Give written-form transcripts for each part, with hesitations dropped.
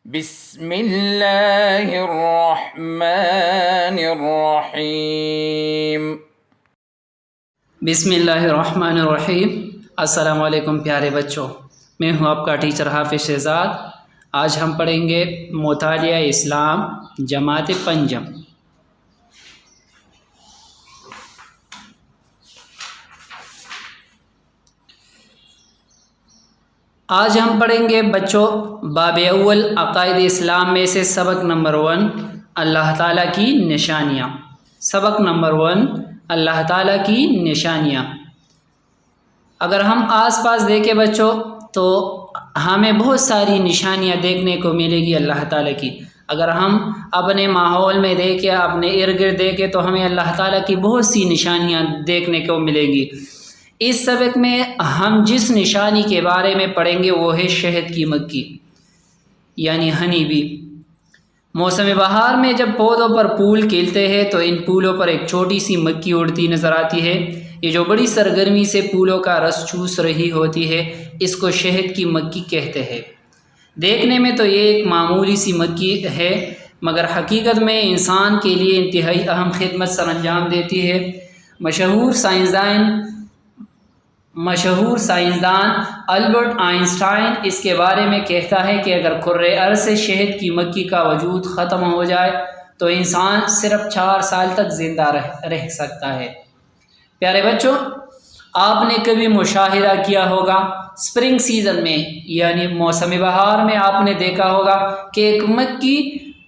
بسم اللہ الرحمن الرحیم۔ بسم اللہ الرحمن الرحیم۔ السلام علیکم پیارے بچوں، میں ہوں آپ کا ٹیچر حافظ شہزاد۔ آج ہم پڑھیں گے مطالعہ اسلام جماعت پنجم۔ آج ہم پڑھیں گے بچوں باب اول عقائد اسلام میں سے سبق نمبر 1 اللہ تعالیٰ کی نشانیاں۔ سبق نمبر 1 اللہ تعالیٰ کی نشانیاں۔ اگر ہم آس پاس دیکھیں بچوں تو ہمیں بہت ساری نشانیاں دیکھنے کو ملے گی اللہ تعالیٰ کی۔ اگر ہم اپنے ماحول میں دیکھیں، اپنے ارد گرد دیکھیں تو ہمیں اللہ تعالیٰ کی بہت سی نشانیاں دیکھنے کو ملے گی۔ اس سبق میں ہم جس نشانی کے بارے میں پڑھیں گے وہ ہے شہد کی مکھی یعنی ہنی بی۔ موسم بہار میں جب پودوں پر پھول کھلتے ہیں تو ان پھولوں پر ایک چھوٹی سی مکھی اڑتی نظر آتی ہے۔ یہ جو بڑی سرگرمی سے پھولوں کا رس چوس رہی ہوتی ہے اس کو شہد کی مکھی کہتے ہیں۔ دیکھنے میں تو یہ ایک معمولی سی مکھی ہے مگر حقیقت میں انسان کے لیے انتہائی اہم خدمت سر انجام دیتی ہے۔ مشہور سائنسدان البرٹ آئنسٹائن اس کے بارے میں کہتا ہے کہ اگر کرۂ ارض سے شہد کی مکھی کا وجود ختم ہو جائے تو انسان صرف 4 سال تک زندہ رہ سکتا ہے۔ پیارے بچوں، آپ نے کبھی مشاہدہ کیا ہوگا سپرنگ سیزن میں یعنی موسم بہار میں آپ نے دیکھا ہوگا کہ ایک مکھی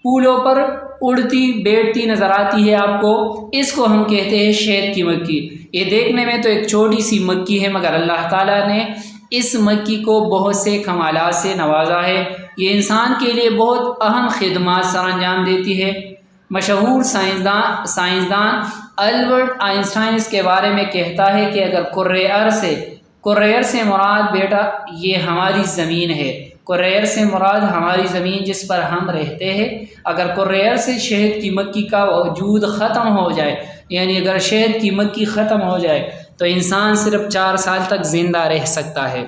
پھولوں پر اڑتی بیٹھتی نظر آتی ہے آپ کو۔ اس کو ہم کہتے ہیں شہد کی مکھی۔ یہ دیکھنے میں تو ایک چھوٹی سی مکھی ہے مگر اللہ تعالیٰ نے اس مکھی کو بہت سے کمالات سے نوازا ہے۔ یہ انسان کے لیے بہت اہم خدمات سر انجام دیتی ہے۔ مشہور سائنسدان البرٹ آئنسٹائن اس کے بارے میں کہتا ہے کہ اگر کرۂ ارض سے مراد بیٹا یہ ہماری زمین ہے۔ کرۂ ارض سے مراد ہماری زمین جس پر ہم رہتے ہیں۔ اگر کرۂ ارض سے شہد کی مکھی کا وجود ختم ہو جائے یعنی اگر شہد کی مکھی ختم ہو جائے تو انسان صرف 4 سال تک زندہ رہ سکتا ہے۔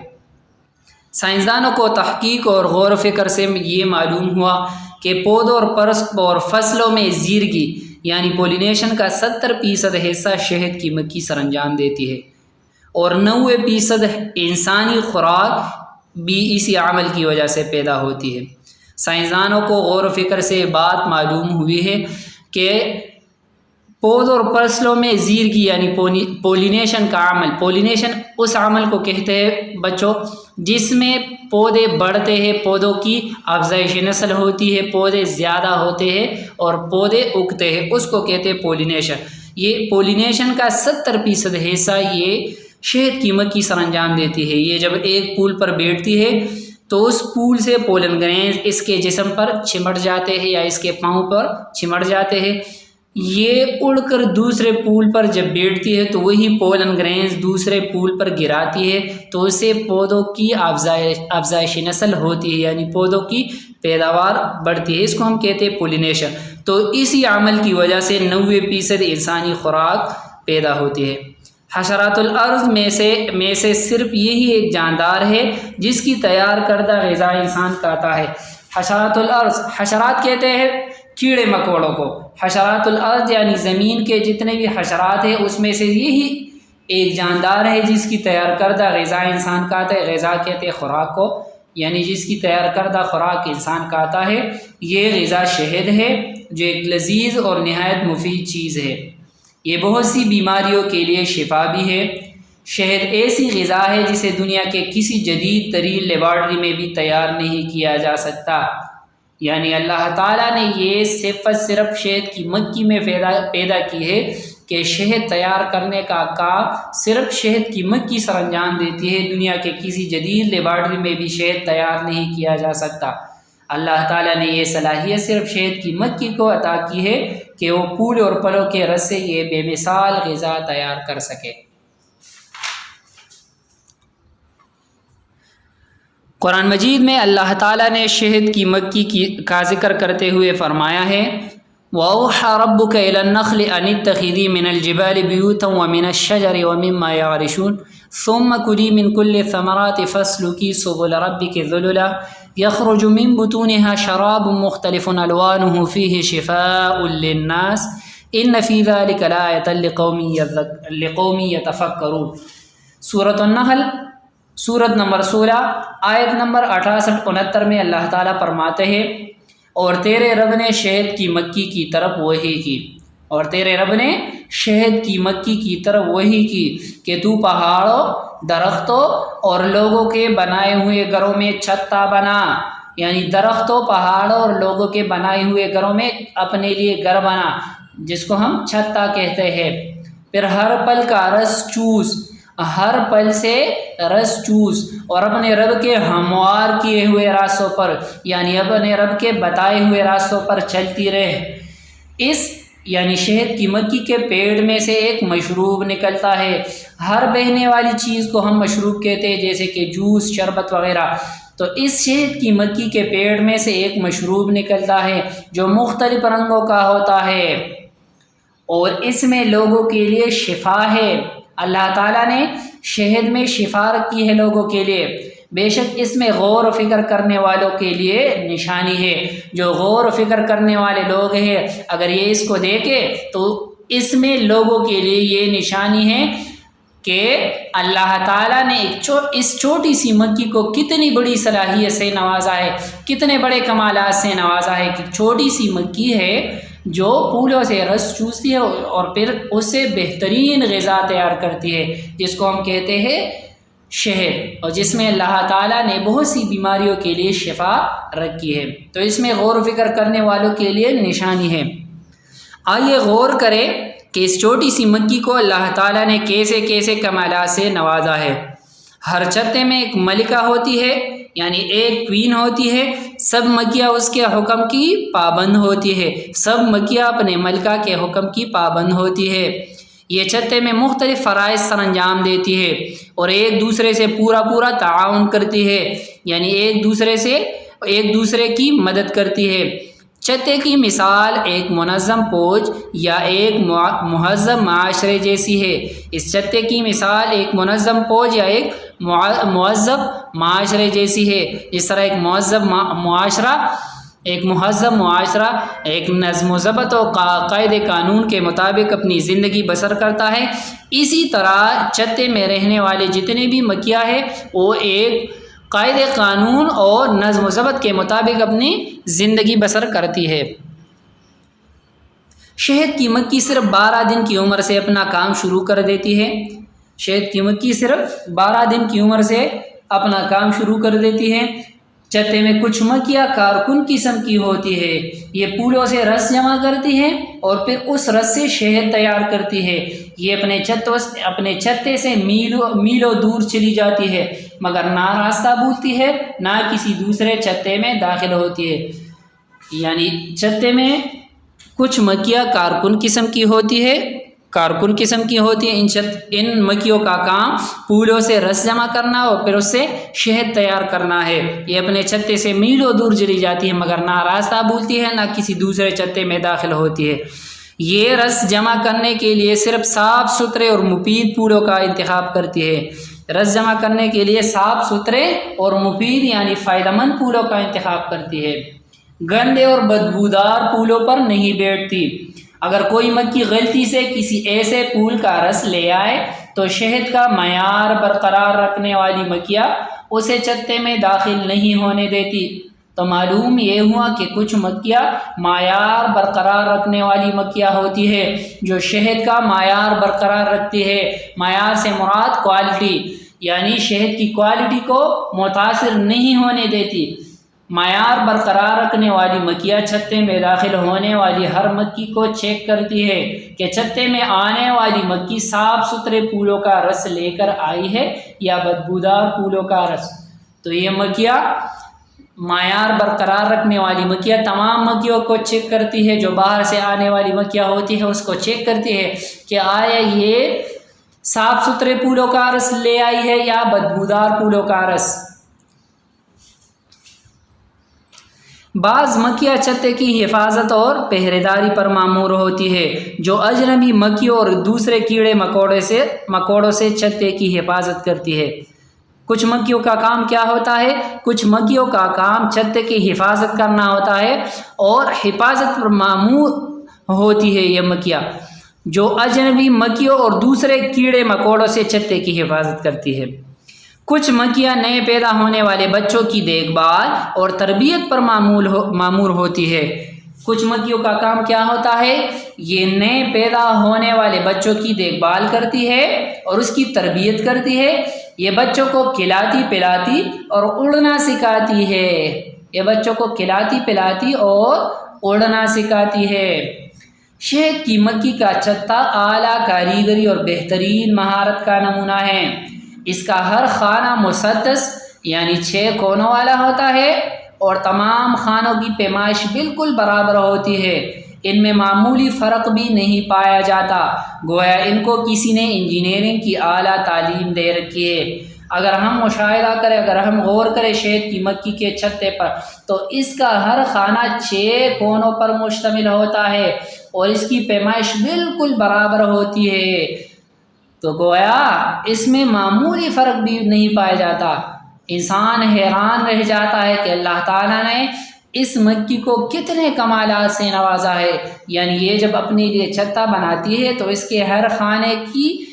سائنسدانوں کو تحقیق اور غور و فکر سے یہ معلوم ہوا کہ پودوں اور فصلوں میں زیرگی یعنی پولینیشن کا 70% حصہ شہد کی مکھی سر انجام دیتی ہے اور 90% انسانی خوراک بھی اسی عمل کی وجہ سے پیدا ہوتی ہے۔ سائنسدانوں کو غور و فکر سے بات معلوم ہوئی ہے کہ پودوں اور فصلوں میں زیرگی یعنی پولینیشن کا عمل، پولینیشن اس عمل کو کہتے ہیں بچوں جس میں پودے بڑھتے ہیں، پودوں کی افزائش نسل ہوتی ہے، پودے زیادہ ہوتے ہیں اور پودے اگتے ہیں، اس کو کہتے ہیں پولینیشن۔ یہ پولینیشن کا 70% حصہ یہ شہد کی مکھی سر انجام دیتی ہے۔ یہ جب ایک پھول پر بیٹھتی ہے تو اس پھول سے پولن گرینز اس کے جسم پر چمٹ جاتے ہیں یا اس کے پاؤں پر چمٹ جاتے ہیں۔ یہ اڑ کر دوسرے پھول پر جب بیٹھتی ہے تو وہی پولن گرینز دوسرے پھول پر گراتی ہے تو اسے پودوں کی افزائش نسل ہوتی ہے یعنی پودوں کی پیداوار بڑھتی ہے۔ اس کو ہم کہتے ہیں پولینیشن۔ تو اسی عمل کی وجہ سے 90% انسانی خوراک پیدا ہوتی ہے۔ حشرات الارض میں سے صرف یہی ایک جاندار ہے جس کی تیار کردہ غذا انسان کھاتا ہے۔ حشرات الارض، حشرات کہتے ہیں کیڑے مکوڑوں کو۔ حشرات الارض یعنی زمین کے جتنے بھی حشرات ہیں اس میں سے یہی ایک جاندار ہے جس کی تیار کردہ غذا انسان کھاتا ہے۔ غذا کہتے ہیں خوراک کو، یعنی جس کی تیار کردہ خوراک انسان کھاتا ہے۔ یہ غذا شہد ہے جو ایک لذیذ اور نہایت مفید چیز ہے۔ یہ بہت سی بیماریوں کے لیے شفا بھی ہے۔ شہد ایسی غذا ہے جسے دنیا کے کسی جدید ترین لیبارٹری میں بھی تیار نہیں کیا جا سکتا۔ یعنی اللہ تعالیٰ نے یہ صفت صرف شہد کی مکھی میں پیدا کی ہے کہ شہد تیار کرنے کا کام صرف شہد کی مکھی سر انجام دیتی ہے۔ دنیا کے کسی جدید لیبارٹری میں بھی شہد تیار نہیں کیا جا سکتا۔ اللہ تعالیٰ نے یہ صلاحیت صرف شہد کی مکھی کو عطا کی ہے کہ وہ پھول اور پھلوں کے رس سے یہ بے مثال غذا تیار کر سکے۔ قرآن مجید میں اللہ تعالیٰ نے شہد کی مکھی کا ذکر کرتے ہوئے فرمایا ہے وَأَوْحَى رَبُّكَ إِلَى النَّخْلِ أَنِ اتَّخِذِي مِنَ الْجِبَالِ بُيُوتًا وَمِنَ الشَّجَرِ وَمِمَّا يَعْرِشُونَ ثُمَّ كُلِي مِنْ كُلِّ الثَّمَرَاتِ فَاسْلُكِي سُبُلَ رَبِّكِ ذُلُلًا یخرج من بطونها شراب مختلف الوانه فیہ شفاء للناس ان فی ذلک لآیۃ لقوم یتفکرون۔ سورۃ النحل سورت نمبر 16 آیت نمبر 68-69 میں اللہ تعالیٰ فرماتے ہیں اور تیرے رب نے شہد کی مکھی کی طرف وحی کی، اور تیرے رب نے شہد کی مکھی کی طرف وحی کی کہ تو پہاڑوں، درختوں اور لوگوں کے بنائے ہوئے گھروں میں چھتا بنا، یعنی درختوں، پہاڑوں اور لوگوں کے بنائے ہوئے گھروں میں اپنے لیے گھر بنا، جس کو ہم چھتا کہتے ہیں۔ پھر ہر پل کا رس چوس، ہر پل سے رس چوس، اور اپنے رب کے ہموار کیے ہوئے راستوں پر، یعنی اپنے رب کے بتائے ہوئے راستوں پر چلتی رہے۔ اس یعنی شہد کی مکھی کے پیڑ میں سے ایک مشروب نکلتا ہے۔ ہر بہنے والی چیز کو ہم مشروب کہتے ہیں، جیسے کہ جوس، شربت وغیرہ۔ تو اس شہد کی مکھی کے پیڑ میں سے ایک مشروب نکلتا ہے جو مختلف رنگوں کا ہوتا ہے، اور اس میں لوگوں کے لیے شفا ہے۔ اللہ تعالیٰ نے شہد میں شفا رکھی ہے لوگوں کے لیے۔ بے شک اس میں غور و فکر کرنے والوں کے لیے نشانی ہے۔ جو غور و فکر کرنے والے لوگ ہیں، اگر یہ اس کو دیکھے تو اس میں لوگوں کے لیے یہ نشانی ہے کہ اللہ تعالیٰ نے اس چھوٹی سی مکھی کو کتنی بڑی صلاحیت سے نوازا ہے، کتنے بڑے کمالات سے نوازا ہے کہ چھوٹی سی مکھی ہے جو پھولوں سے رس چوستی ہے اور پھر اس سے بہترین غذا تیار کرتی ہے، جس کو ہم کہتے ہیں شہد، اور جس میں اللہ تعالیٰ نے بہت سی بیماریوں کے لیے شفا رکھی ہے۔ تو اس میں غور و فکر کرنے والوں کے لیے نشانی ہے۔ آئیے غور کریں کہ اس چھوٹی سی مکھی کو اللہ تعالیٰ نے کیسے کیسے کمالات سے نوازا ہے۔ ہر چھتے میں ایک ملکہ ہوتی ہے، یعنی ایک کوئین ہوتی ہے۔ سب مکھیاں اس کے حکم کی پابند ہوتی ہے، سب مکھیاں اپنے ملکہ کے حکم کی پابند ہوتی ہے۔ یہ چھتے میں مختلف فرائض سر انجام دیتی ہے اور ایک دوسرے سے پورا تعاون کرتی ہے، یعنی ایک دوسرے کی مدد کرتی ہے۔ چھتے کی مثال ایک منظم فوج یا ایک مہذب معاشرے جیسی ہے۔ اس چھتے کی مثال ایک منظم فوج یا ایک مہذب معاشرے جیسی ہے۔ جس طرح ایک مہذب معاشرہ ایک نظم و ضبط و قاعدے قانون کے مطابق اپنی زندگی بسر کرتا ہے، اسی طرح چھتے میں رہنے والے جتنے بھی مکھیاں ہیں وہ ایک قاعدے قانون اور نظم و ضبط کے مطابق اپنی زندگی بسر کرتی ہے۔ شہد کی مکھی صرف 12 دن کی عمر سے اپنا کام شروع کر دیتی ہے۔ شہد کی مکھی صرف 12 دن کی عمر سے اپنا کام شروع کر دیتی ہے۔ چھتے میں کچھ مکھیاں کارکن قسم کی ہوتی ہے، یہ پھولوں سے رس جمع کرتی ہے اور پھر اس رس سے شہد تیار کرتی ہے۔ یہ اپنے چھتے سے میلوں دور چلی جاتی ہے، مگر نہ راستہ بھولتی ہے، نہ کسی دوسرے چھتے میں داخل ہوتی ہے۔ یعنی چھتے میں کچھ مکھیاں کارکن قسم کی ہوتی ہے، ان مکھیوں کا کام پھولوں سے رس جمع کرنا اور پھر اس سے شہد تیار کرنا ہے۔ یہ اپنے چھتے سے میلوں دور چلی جاتی ہے، مگر نہ راستہ بھولتی ہے، نہ کسی دوسرے چھتے میں داخل ہوتی ہے۔ یہ رس جمع کرنے کے لیے صرف صاف ستھرے اور مفید پھولوں کا انتخاب کرتی ہے۔ رس جمع کرنے کے لیے صاف ستھرے اور مفید یعنی فائدہ مند پھولوں کا انتخاب کرتی ہے، گندے اور بدبودار پھولوں پر نہیں بیٹھتی۔ اگر کوئی مکھی غلطی سے کسی ایسے پھول کا رس لے آئے تو شہد کا معیار برقرار رکھنے والی مکھیاں اسے چھتے میں داخل نہیں ہونے دیتی۔ تو معلوم یہ ہوا کہ کچھ مکھیاں معیار برقرار رکھنے والی مکھیاں ہوتی ہے جو شہد کا معیار برقرار رکھتی ہے۔ معیار سے مراد کوالٹی، یعنی شہد کی کوالٹی کو متاثر نہیں ہونے دیتی۔ معیار برقرار رکھنے والی مکھیاں چھتے میں داخل ہونے والی ہر مکھی کو چیک کرتی ہے کہ چھتے میں آنے والی مکھی صاف ستھرے پھولوں کا رس لے کر آئی ہے یا بدبودار پھولوں کا رس۔ تو یہ مکھیاں معیار برقرار رکھنے والی مکھیاں تمام مکھیوں کو چیک کرتی ہے، جو باہر سے آنے والی مکھیاں ہوتی ہے اس کو چیک کرتی ہے کہ آیا یہ صاف ستھرے پھولوں کا رس لے آئی ہے یا بدبودار پھولوں کا رس۔ بعض مکھیاں چھتے کی حفاظت اور پہرے داری پر مامور ہوتی ہے، جو اجنبی مکھیوں اور دوسرے کیڑے مکوڑوں سے چھتے کی حفاظت کرتی ہے۔ کچھ مکھیوں کا کام کیا ہوتا ہے؟ کچھ مکھیوں کا کام چھتے کی حفاظت کرنا ہوتا ہے، اور حفاظت پر مامور ہوتی ہے یہ مکھیاں، جو اجنبی مکھیوں اور دوسرے کیڑے مکوڑوں سے چھتے کی حفاظت کرتی ہے۔ کچھ مکھیاں نئے پیدا ہونے والے بچوں کی دیکھ بھال اور تربیت پر مامور ہوتی ہے۔ کچھ مکھیوں کا کام کیا ہوتا ہے؟ یہ نئے پیدا ہونے والے بچوں کی دیکھ بھال کرتی ہے اور اس کی تربیت کرتی ہے۔ یہ بچوں کو کھلاتی پلاتی اور اڑنا سکھاتی ہے۔ یہ بچوں کو کھلاتی پلاتی اور اڑنا سکھاتی ہے۔ شہد کی مکھی کا چھتا اعلیٰ کاریگری اور بہترین مہارت کا نمونہ ہے۔ اس کا ہر خانہ مسدس یعنی 6 کونوں والا ہوتا ہے اور تمام خانوں کی پیمائش بالکل برابر ہوتی ہے۔ ان میں معمولی فرق بھی نہیں پایا جاتا، گویا ان کو کسی نے انجینئرنگ کی اعلیٰ تعلیم دے رکھی ہے۔ اگر ہم مشاہدہ کریں، اگر ہم غور کریں شہد کی مکھی کے چھتے پر، تو اس کا ہر خانہ 6 کونوں پر مشتمل ہوتا ہے اور اس کی پیمائش بالکل برابر ہوتی ہے، تو گویا اس میں معمولی فرق بھی نہیں پایا جاتا۔ انسان حیران رہ جاتا ہے کہ اللہ تعالیٰ نے اس مکھی کو کتنے کمالات سے نوازا ہے، یعنی یہ جب اپنے لیے چھتا بناتی ہے تو اس کے ہر خانے کی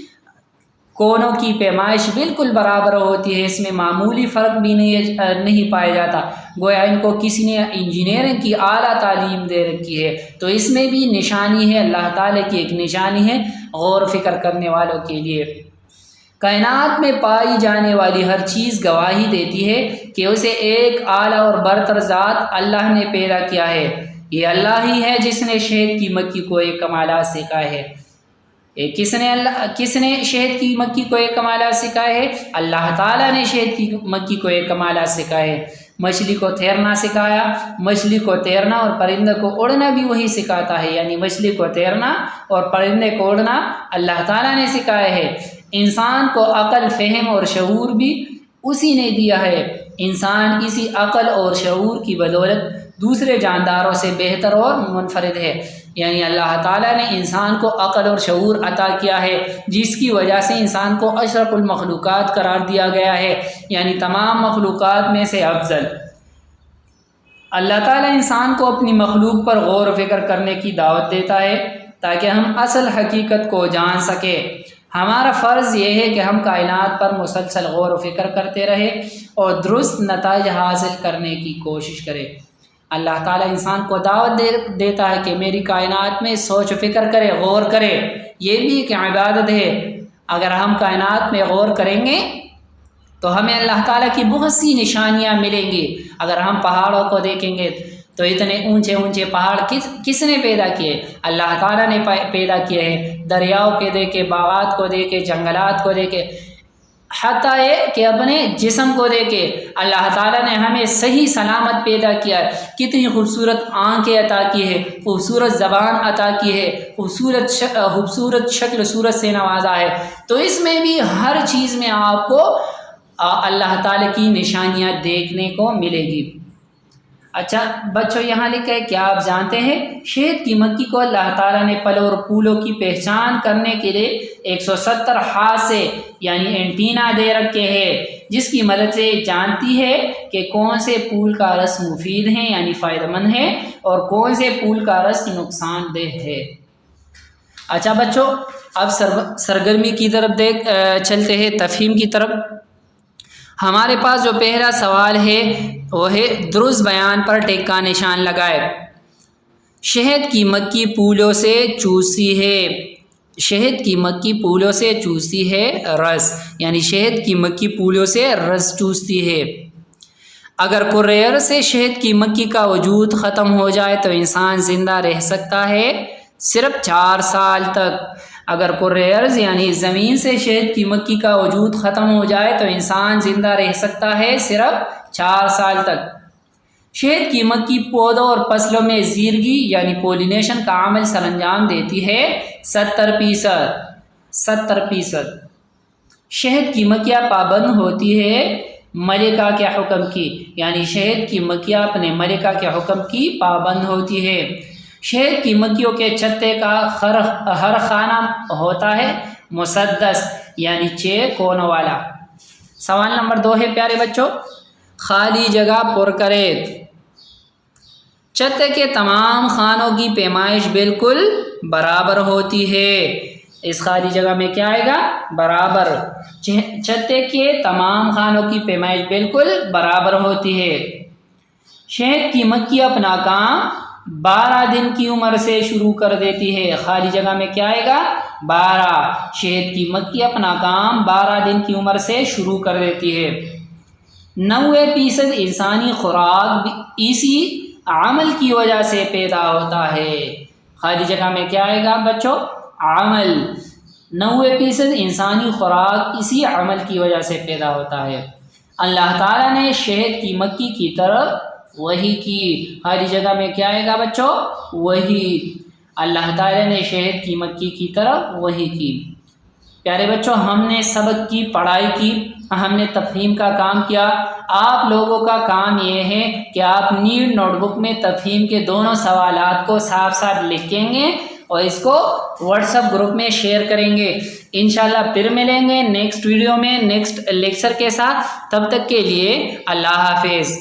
کونوں کی پیمائش بالکل برابر ہوتی ہے، اس میں معمولی فرق بھی نہیں پایا جاتا، گویا ان کو کسی نے انجینئرنگ کی اعلیٰ تعلیم دے رکھی ہے۔ تو اس میں بھی نشانی ہے، اللہ تعالیٰ کی ایک نشانی ہے غور و فکر کرنے والوں کے لیے۔ کائنات میں پائی جانے والی ہر چیز گواہی دیتی ہے کہ اسے ایک اعلیٰ اور برتر ذات اللہ نے پیدا کیا ہے۔ یہ اللہ ہی ہے جس نے شہد کی مکھی کو ایک کمالات سکھائے ہے۔ کس نے شہد کی مکھی کو ایک کمالات سکھائے ہے؟ اللہ تعالیٰ نے شہد کی مکھی کو ایک کمالات سکھائے ہے۔ مچھلی کو تیرنا سکھایا، مچھلی کو تیرنا اور پرندے کو اڑنا بھی وہی سکھاتا ہے، یعنی مچھلی کو تیرنا اور پرندے کو اڑنا اللہ تعالیٰ نے سکھایا ہے۔ انسان کو عقل، فہم اور شعور بھی اسی نے دیا ہے۔ انسان اسی عقل اور شعور کی بدولت دوسرے جانداروں سے بہتر اور منفرد ہے، یعنی اللہ تعالیٰ نے انسان کو عقل اور شعور عطا کیا ہے، جس کی وجہ سے انسان کو اشرف المخلوقات قرار دیا گیا ہے، یعنی تمام مخلوقات میں سے افضل۔ اللہ تعالیٰ انسان کو اپنی مخلوق پر غور و فکر کرنے کی دعوت دیتا ہے تاکہ ہم اصل حقیقت کو جان سکیں۔ ہمارا فرض یہ ہے کہ ہم کائنات پر مسلسل غور و فکر کرتے رہیں اور درست نتائج حاصل کرنے کی کوشش کریں۔ اللہ تعالیٰ انسان کو دعوت دیتا ہے کہ میری کائنات میں سوچ و فکر کرے، غور کرے، یہ بھی ایک عبادت ہے۔ اگر ہم کائنات میں غور کریں گے تو ہمیں اللہ تعالیٰ کی بہت سی نشانیاں ملیں گی۔ اگر ہم پہاڑوں کو دیکھیں گے تو اتنے اونچے اونچے پہاڑ کس نے پیدا کیے؟ اللہ تعالیٰ نے پیدا کیے ہیں۔ دریاؤں کے دیکھے، باغات کو دیکھے، جنگلات کو دیکھے، حتیٰ کہ اپنے جسم کو دیکھے، اللہ تعالیٰ نے ہمیں صحیح سلامت پیدا کیا ہے، کتنی خوبصورت آنکھیں عطا کی ہے، خوبصورت زبان عطا کی ہے، خوبصورت شکل صورت سے نوازا ہے۔ تو اس میں بھی ہر چیز میں آپ کو اللہ تعالیٰ کی نشانیاں دیکھنے کو ملے گی۔ اچھا بچوں، یہاں لکھا ہے، کیا آپ جانتے ہیں شہد کی مکھی کو اللہ تعالیٰ نے پھلوں اور پھولوں کی پہچان کرنے کے لیے 170 حاسے یعنی اینٹینا دے رکھے ہیں، جس کی مدد سے جانتی ہے کہ کون سے پھول کا رس مفید ہے یعنی فائدہ مند ہے اور کون سے پھول کا رس نقصان دہ ہے۔ اچھا بچوں، اب سرگرمی کی طرف چلتے ہیں، تفہیم کی طرف۔ ہمارے پاس جو پہلا سوال ہے وہ ہے درست بیان پر ٹیک کا نشان لگائے۔ شہد کی مکھی پھولوں سے چوستی ہے، شہد کی مکھی پھولوں سے چوستی ہے رس، یعنی شہد کی مکھی پھولوں سے رس چوستی ہے۔ اگر کرۂ ارض سے شہد کی مکھی کا وجود ختم ہو جائے تو انسان زندہ رہ سکتا ہے صرف 4 سال تک۔ اگر کرۂ ارض یعنی زمین سے شہد کی مکھی کا وجود ختم ہو جائے تو انسان زندہ رہ سکتا ہے صرف 4 سال تک۔ شہد کی مکھی پودوں اور فصلوں میں زیرگی یعنی پولینیشن کا عمل سر انجام دیتی ہے 70%۔ شہد کی مکھیاں پابند ہوتی ہے ملکہ کے حکم کی، یعنی شہد کی مکھیاں اپنے ملکہ کے حکم کی پابند ہوتی ہے۔ شہد کی مکھیوں کے چھتے کا ہر خانہ ہوتا ہے مسدس یعنی 6 کونوں والا۔ سوال نمبر 2 ہے پیارے بچوں، خالی جگہ پر کرے۔ چتے کے تمام خانوں کی پیمائش بالکل برابر ہوتی ہے۔ اس خالی جگہ میں کیا آئے گا؟ برابر۔ چتے کے تمام خانوں کی پیمائش بالکل برابر ہوتی ہے۔ شہد کی مکھی اپنا کام 12 دن کی عمر سے شروع کر دیتی ہے۔ خالی جگہ میں کیا آئے گا؟ 12۔ شہد کی مکھی اپنا کام 12 دن کی عمر سے شروع کر دیتی ہے۔ 90% انسانی خوراک اسی عمل کی وجہ سے پیدا ہوتا ہے۔ خالی جگہ میں کیا آئے گا بچوں؟ عمل۔ 90% انسانی خوراک اسی عمل کی وجہ سے پیدا ہوتا ہے۔ اللہ تعالیٰ نے شہد کی مکھی کی طرف وحی کی۔ خالی جگہ میں کیا آئے گا بچوں؟ وحی۔ اللہ تعالیٰ نے شہد کی مکھی کی طرف وحی کی۔ پیارے بچوں، ہم نے سبق کی پڑھائی کی، ہم نے تفہیم کا کام کیا۔ آپ لوگوں کا کام یہ ہے کہ آپ نیٹ نوٹ بک میں تفہیم کے دونوں سوالات کو صاف صاف لکھیں گے اور اس کو واٹس ایپ گروپ میں شیئر کریں گے۔ انشاءاللہ پھر ملیں گے نیکسٹ ویڈیو میں نیکسٹ لیکچر کے ساتھ۔ تب تک کے لیے اللہ حافظ۔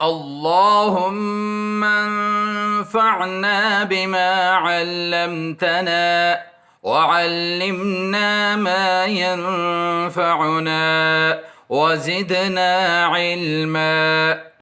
اللهم انفعنا بما علمتنا وعلمنا ما ينفعنا وزدنا علما.